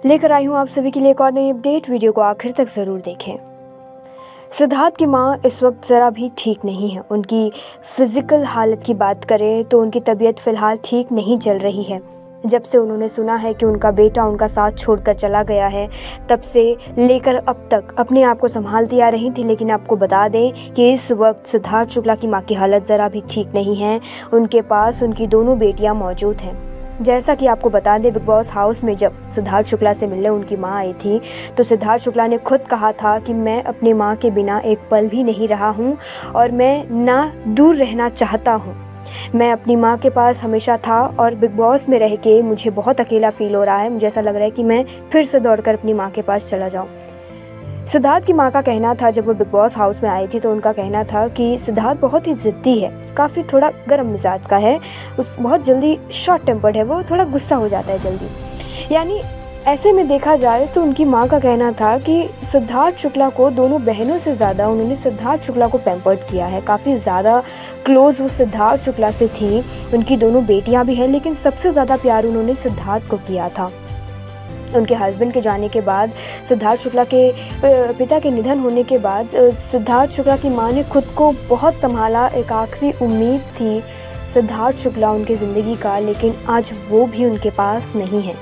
लेकर आई हूँ आप सभी के लिए एक और नई अपडेट। वीडियो को आखिर तक ज़रूर देखें। सिद्धार्थ की मां इस वक्त ज़रा भी ठीक नहीं है। उनकी फ़िज़िकल हालत की बात करें तो उनकी तबीयत फ़िलहाल ठीक नहीं चल रही है। जब से उन्होंने सुना है कि उनका बेटा उनका साथ छोड़कर चला गया है, तब से लेकर अब तक अपने आप को संभालती आ रही थी। लेकिन आपको बता दें कि इस वक्त सिद्धार्थ शुक्ला की मां की हालत ज़रा भी ठीक नहीं है। उनके पास उनकी दोनों बेटियां मौजूद हैं। जैसा कि आपको बता दें, बिग बॉस हाउस में जब सिद्धार्थ शुक्ला से मिलने उनकी मां आई थी तो सिद्धार्थ शुक्ला ने खुद कहा था कि मैं अपनी मां के बिना एक पल भी नहीं रहा हूं और मैं ना दूर रहना चाहता हूं। मैं अपनी मां के पास हमेशा था और बिग बॉस में रह के मुझे बहुत अकेला फील हो रहा है। मुझे ऐसा लग रहा है कि मैं फिर से दौड़कर अपनी मां के पास चला जाऊं। सिद्धार्थ की मां का कहना था, जब वो बिग बॉस हाउस में आई थी तो उनका कहना था कि सिद्धार्थ बहुत ही ज़िद्दी है, काफ़ी थोड़ा गर्म मिजाज का है, बहुत जल्दी शॉर्ट टेम्पर्ड है, वो थोड़ा गुस्सा हो जाता है जल्दी। यानी ऐसे में देखा जाए तो उनकी मां का कहना था कि सिद्धार्थ शुक्ला को दोनों बहनों से ज़्यादा उन्होंने सिद्धार्थ शुक्ला को पैम्पर्ड किया है। काफ़ी ज़्यादा क्लोज वो सिद्धार्थ शुक्ला से थी। उनकी दोनों बेटियां भी हैं, लेकिन सबसे ज़्यादा प्यार उन्होंने सिद्धार्थ को किया था। उनके हस्बैंड के जाने के बाद, सिद्धार्थ शुक्ला के पिता के निधन होने के बाद सिद्धार्थ शुक्ला की मां ने खुद को बहुत संभाला। एक आखिरी उम्मीद थी सिद्धार्थ शुक्ला उनकी ज़िंदगी का, लेकिन आज वो भी उनके पास नहीं है।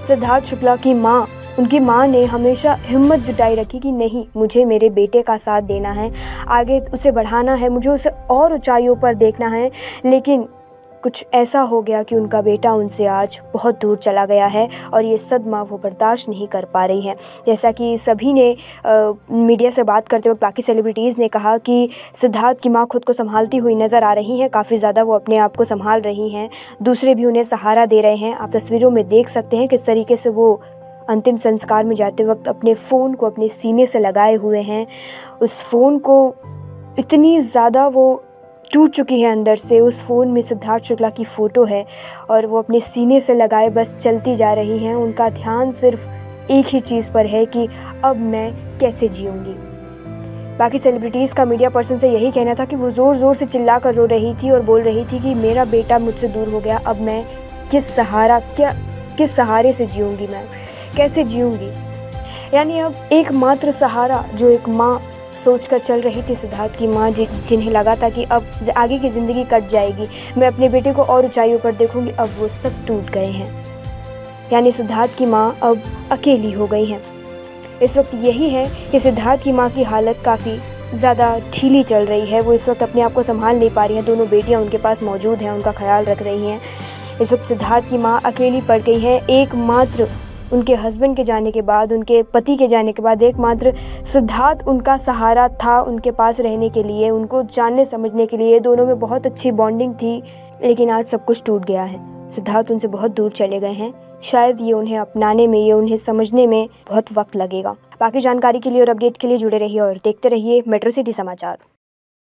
सिद्धार्थ शुक्ला की मां, उनकी मां ने हमेशा हिम्मत जुटाई रखी कि नहीं, मुझे मेरे बेटे का साथ देना है, आगे उसे बढ़ाना है, मुझे उसे और ऊंचाइयों पर देखना है। लेकिन कुछ ऐसा हो गया कि उनका बेटा उनसे आज बहुत दूर चला गया है और ये सदमा वो बर्दाश्त नहीं कर पा रही हैं। जैसा कि सभी ने मीडिया से बात करते वक्त बाकी सेलिब्रिटीज़ ने कहा कि सिद्धार्थ की मां खुद को संभालती हुई नज़र आ रही हैं, काफ़ी ज़्यादा वो अपने आप को संभाल रही हैं, दूसरे भी उन्हें सहारा दे रहे हैं। आप तस्वीरों में देख सकते हैं किस तरीके से वो अंतिम संस्कार में जाते वक्त अपने फ़ोन को अपने सीने से लगाए हुए हैं। उस फ़ोन को इतनी ज़्यादा वो टूट चुकी है अंदर से। उस फ़ोन में सिद्धार्थ शुक्ला की फ़ोटो है और वो अपने सीने से लगाए बस चलती जा रही हैं। उनका ध्यान सिर्फ एक ही चीज़ पर है कि अब मैं कैसे जीऊँगी। बाकी सेलिब्रिटीज़ का मीडिया पर्सन से यही कहना था कि वो ज़ोर ज़ोर से चिल्ला कर रो रही थी और बोल रही थी कि मेरा बेटा मुझसे दूर हो गया, अब मैं किस सहारे से जीऊँगी, मैं कैसे जीऊँगी। यानी अब एकमात्र सहारा जो एक माँ सोचकर चल रही थी, सिद्धार्थ की मां, जिन्हें लगा था कि अब आगे की ज़िंदगी कट जाएगी, मैं अपने बेटे को और ऊंचाइयों पर देखूंगी, अब वो सब टूट गए हैं। यानी सिद्धार्थ की मां अब अकेली हो गई हैं। इस वक्त यही है कि सिद्धार्थ की मां की हालत काफ़ी ज़्यादा ढीली चल रही है। वो इस वक्त अपने आप को संभाल नहीं पा रही हैं। दोनों बेटियाँ उनके पास मौजूद हैं, उनका ख्याल रख रही हैं। इस वक्त सिद्धार्थ की माँ अकेली पड़ गई है। एकमात्र उनके हस्बैंड के जाने के बाद, उनके पति के जाने के बाद एकमात्र सिद्धार्थ उनका सहारा था उनके पास रहने के लिए, उनको जानने समझने के लिए। दोनों में बहुत अच्छी बॉन्डिंग थी, लेकिन आज सब कुछ टूट गया है। सिद्धार्थ उनसे बहुत दूर चले गए हैं। शायद ये उन्हें अपनाने में, ये उन्हें समझने में बहुत वक्त लगेगा। बाकी जानकारी के लिए और अपडेट के लिए जुड़े रहिए और देखते रहिए मेट्रो सिटी समाचार।